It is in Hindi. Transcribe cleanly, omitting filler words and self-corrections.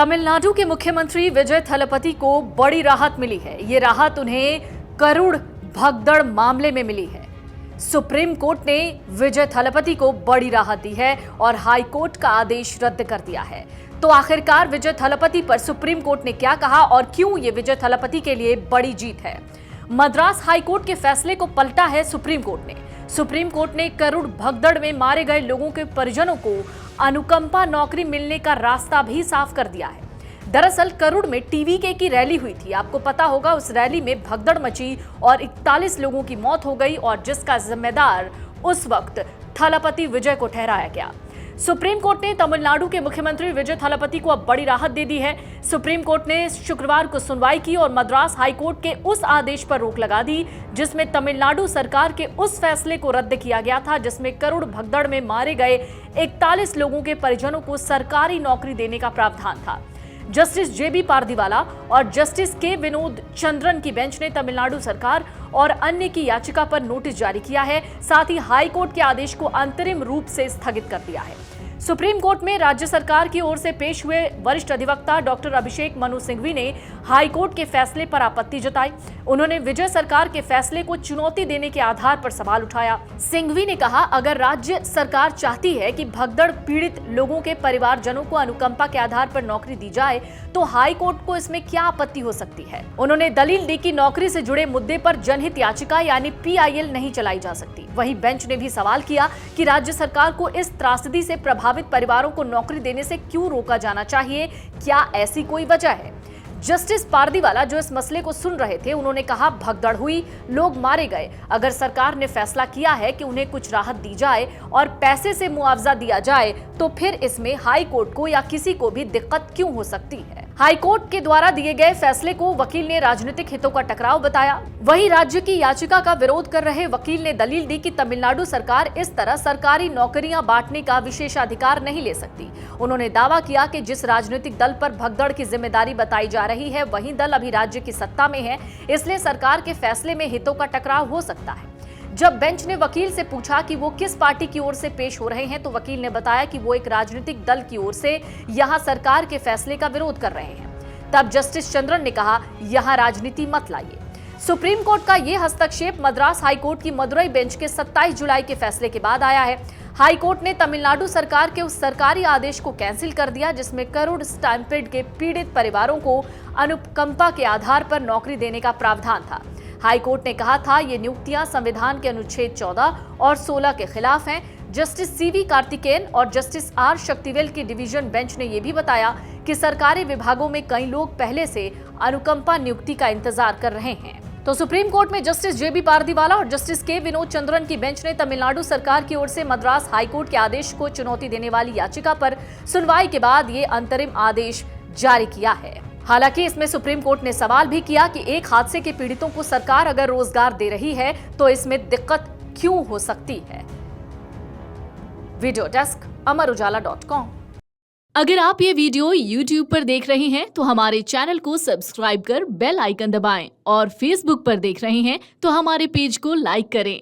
तमिलनाडु के मुख्यमंत्री विजय थलपति को बड़ी राहत मिली है। ये राहत उन्हें करुड़ भगदड़ मामले में मिली है। सुप्रीम कोर्ट ने विजय थलपति को बड़ी राहत दी है और हाई कोर्ट का आदेश रद्द कर दिया है। तो आखिरकार विजय थलपति पर सुप्रीम कोर्ट ने क्या कहा और क्यों ये विजय थलपति के लिए बड़ी जीत है? मद्रास हाई कोर्ट के फैसले को पलटा है सुप्रीम कोर्ट ने। सुप्रीम कोर्ट ने करुड़ भगदड़ में मारे गए लोगों के परिजनों को अनुकंपा नौकरी मिलने का रास्ता भी साफ कर दिया है। दरअसल करुड़ में टीवीके की रैली हुई थी। आपको पता होगा, उस रैली में भगदड़ मची और 41 लोगों की मौत हो गई और जिसका जिम्मेदार उस वक्त थलपति विजय को ठहराया गया। सुप्रीम कोर्ट ने तमिलनाडु के मुख्यमंत्री विजय थलपति को अब बड़ी राहत दे दी है। सुप्रीम कोर्ट ने शुक्रवार को सुनवाई की और मद्रास हाई कोर्ट के उस आदेश पर रोक लगा दी जिसमें तमिलनाडु सरकार के उस फैसले को रद्द किया गया था जिसमें करुड़ भगदड़ में मारे गए 41 लोगों के परिजनों को सरकारी नौकरी देने का प्रावधान था। जस्टिस जेबी पारदीवाला और जस्टिस के विनोद चंद्रन की बेंच ने तमिलनाडु सरकार और अन्य की याचिका पर नोटिस जारी किया है। साथ ही हाई कोर्ट के आदेश को अंतरिम रूप से स्थगित कर दिया है। सुप्रीम कोर्ट में राज्य सरकार की ओर से पेश हुए वरिष्ठ अधिवक्ता डॉक्टर अभिषेक मनु सिंघवी ने हाई कोर्ट के फैसले पर आपत्ति जताई। उन्होंने विजय सरकार के फैसले को चुनौती देने के आधार पर सवाल उठाया। सिंघवी ने कहा, अगर राज्य सरकार चाहती है कि भगदड़ पीड़ित लोगों के परिवारजनों को अनुकंपा के आधार पर नौकरी दी जाए तो हाई कोर्ट को इसमें क्या आपत्ति हो सकती है। उन्होंने दलील दी कि नौकरी से जुड़े मुद्दे पर जनहित याचिका यानी PIL नहीं चलाई जा सकती। वहीं बेंच ने भी सवाल किया कि राज्य सरकार को इस त्रासदी से प्रभावित परिवारों को नौकरी देने से क्यों रोका जाना चाहिए, क्या ऐसी कोई वजह है? जस्टिस पारदीवाला जो इस मसले को सुन रहे थे, उन्होंने कहा, भगदड़ हुई, लोग मारे गए। अगर सरकार ने फैसला किया है कि उन्हें कुछ राहत दी जाए और पैसे से मुआवजा दिया जाए तो फिर इसमें हाई कोर्ट को या किसी को भी दिक्कत क्यों हो सकती है? हाई कोर्ट के द्वारा दिए गए फैसले को वकील ने राजनीतिक हितों का टकराव बताया। वहीं राज्य की याचिका का विरोध कर रहे वकील ने दलील दी कि तमिलनाडु सरकार इस तरह सरकारी नौकरियां बांटने का विशेषाधिकार नहीं ले सकती। उन्होंने दावा किया कि जिस राजनीतिक दल पर भगदड़ की जिम्मेदारी बताई जा रही है वही दल अभी राज्य की सत्ता में है, इसलिए सरकार के फैसले में हितों का टकराव हो सकता है। जब बेंच ने वकील से पूछा कि वो किस पार्टी की ओर से पेश हो रहे हैं तो वकील ने बताया कि वो एक राजनीतिक दल की ओर से यहां सरकार के फैसले का विरोध कर रहे हैं। तब जस्टिस चंद्रन ने कहा, यहां राजनीति मत लाइए। सुप्रीम कोर्ट का ये हस्तक्षेप मद्रास हाई कोर्ट की मदुरई बेंच के 27 जुलाई के फैसले के बाद आया है। हाई कोर्ट ने तमिलनाडु सरकार के उस सरकारी आदेश को कैंसिल कर दिया जिसमें करुड़ स्टैंपिड के पीड़ित परिवारों को अनुकंपा के आधार पर नौकरी देने का प्रावधान था। हाई कोर्ट ने कहा था, ये नियुक्तियां संविधान के अनुच्छेद 14 और 16 के खिलाफ हैं। जस्टिस CV कार्तिकेयन और जस्टिस R शक्तिवेल की डिवीजन बेंच ने यह भी बताया कि सरकारी विभागों में कई लोग पहले से अनुकंपा नियुक्ति का इंतजार कर रहे हैं। तो सुप्रीम कोर्ट में जस्टिस जेबी पारदीवाला और जस्टिस के विनोद चंद्रन की बेंच ने तमिलनाडु सरकार की ओर से मद्रास हाई कोर्ट के आदेश को चुनौती देने वाली याचिका पर सुनवाई के बाद ये अंतरिम आदेश जारी किया है। हालांकि इसमें सुप्रीम कोर्ट ने सवाल भी किया कि एक हादसे के पीड़ितों को सरकार अगर रोजगार दे रही है तो इसमें दिक्कत क्यों हो सकती है। वीडियो डेस्क अमरउजाला.com। अगर आप ये वीडियो YouTube पर देख रहे हैं तो हमारे चैनल को सब्सक्राइब कर बेल आइकन दबाएं और Facebook पर देख रहे हैं तो हमारे पेज को लाइक करें।